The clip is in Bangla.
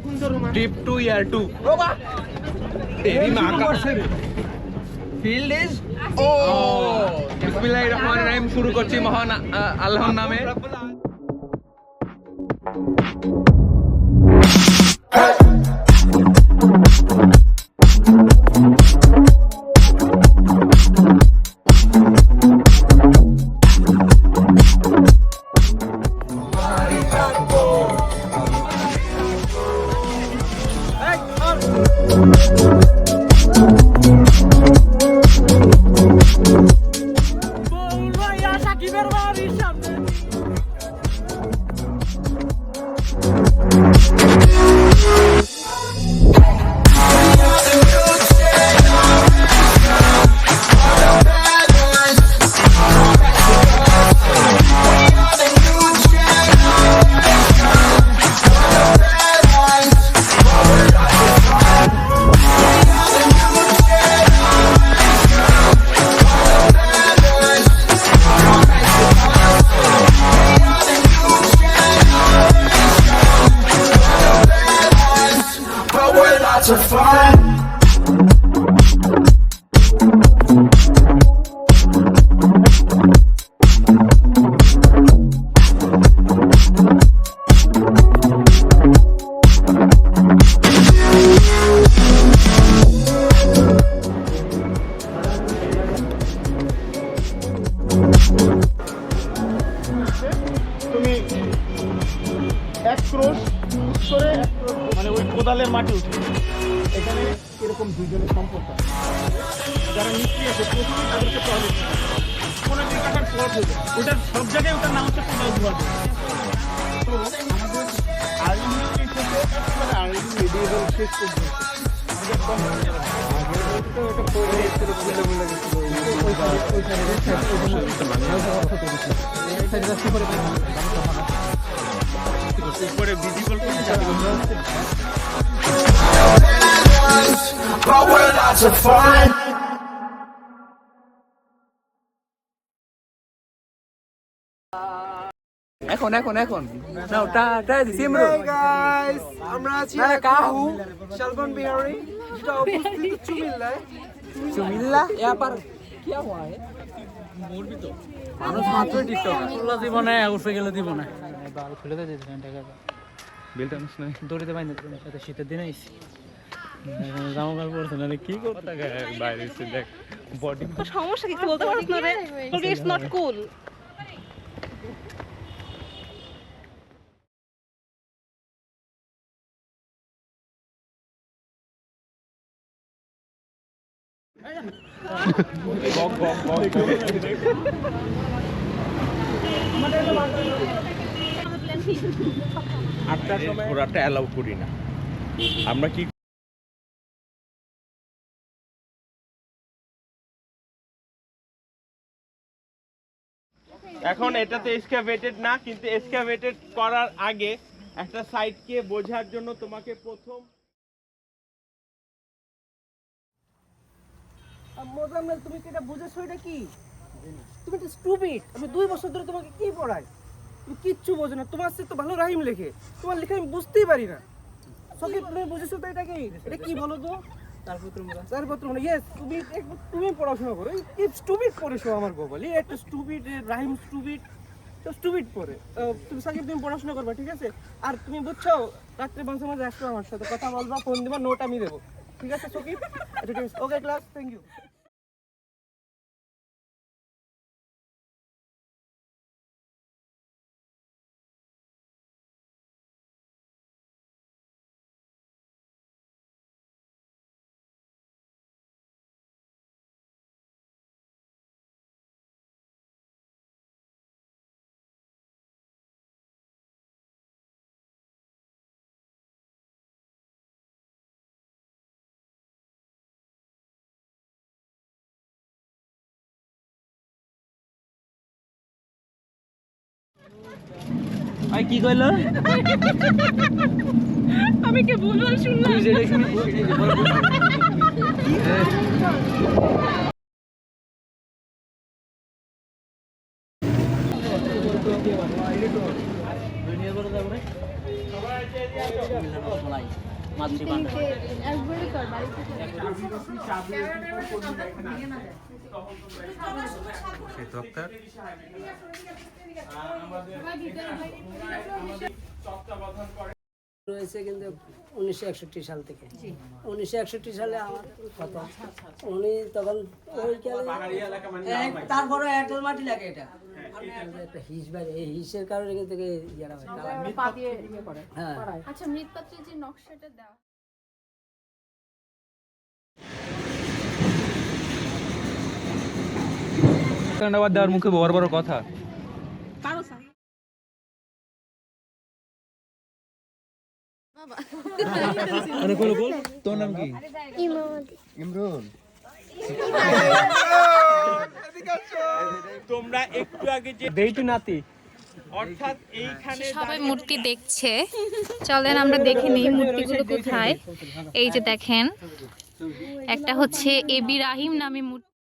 ट्रिप टू ईयर 2 तेरी माँ का फील्ड इज ओ बिस्मिल्लाहिर्रहमानिर्रहीम शुरू করছি মহান আল্লাহর নামে to find. তুমি এক ক্রোশ করে মানে ওই কোদালের মাটি উঠে এখানে এরকম দুজনের সম্পর্ক যারা মিস্ত্রি আছে প্রথমে তাদেরকে প্রজেক্ট কোনো দুই টাকার প্লট হয়েছে ওটার সব জায়গায় ওটার নাম হচ্ছে কোদাল ধোয়া তো আমাদের আর্লি মিস্ত্রি থেকে একেবারে আর্লি মিডিয়েবল শেষ উপরে visible But we're not to find. এখন নাও টা দিছি আমরা Hey guys, আমরা আছি কাহু শালবন বিহারি যেটা অবস্থিত চুমিল্লায়। চুমিল্লা यहाँ पर क्या हुआ है মানুষ মাত্র টিকটক আল্লাহ দিব না উঠে গেলে দিব না বাল খুলে দে দিতে টাকা বিলটা মিস নাই দড়িতে বাইন্ধে দিতে সাথে শীতের দিনে আইছি জামা কাপড় পরছ না কি করতে বাইরে এসে দেখ বডি সমস্যা কি বলতে পারছ না রে বলবি ইটস নট কুল আটটার সময় ঘোরাটা অ্যালাউ করি না আমরা কি এখন এটাতে এক্সকাভেটেড না কিন্তু এক্সকাভেটেড করার আগে একটা সাইটকে বোঝার জন্য তোমাকে প্রথম মোজাম্মেল তুমি কি এটা বুঝেছো এটা কি? তুমি তো স্টুপিড। আমি 2 বছর ধরে তোমাকে কি পড়াই? তুমি কিচ্ছু বোঝো না। তোমার সাথে তো ভালো রাহিম লেখে। তোমার লেখা আমি বুঝতেই পারি না। সকি তুমি বুঝেছো তো এটা কি? এটা কি বলো তো? তারপত্র মানে ইয়েস তুমি পড়াশোনা করো। এই স্টুপিড পড়েছো আমার গোবলি। একটা স্টুপিড রাহিম স্টুপিড তো স্টুপিড পড়ে। তুমি সাকিব তুমি পড়াশোনা করবা ঠিক আছে? আর তুমি বুঝছো রাত্রে মাঝে মাঝে আসবে আমার সাথে কথা বলবা ফোন দিবা নোট আমি দেবো ঠিক আছে সকিব? আচ্ছা ঠিক আছে ওকে ক্লাস থ্যাংক ইউ। ভাই কি কইলো আমি কি ভুলভাল শুনলাম তুই যেটা শুনি দুনিয়া বড় যাবে মাতৃভান্ডার। রয়েছে কিন্তু 1961 সাল থেকে 1961 সালে আমার কথা উনি তখন ওই তারপরে এটার মাটি লাগে এটা একটা হিস বাইরে এই হিসের কারণে কিন্তু ইয়ারা হয় হ্যাঁ আচ্ছা মৃৎপাত্রের যে নকশাটা দেওয়া দেওয়ার মুখে বড় বড় কথা। তোর নাম কি? তোমরা একটু আগে যে দেইটু নাতি। অর্থাৎ এইখানে সবাই মূর্তি দেখছে চলেন আমরা দেখে নিই মূর্তিগুলো কোথায় এই যে দেখেন একটা হচ্ছে এবি রাহিম নামে মূর্তি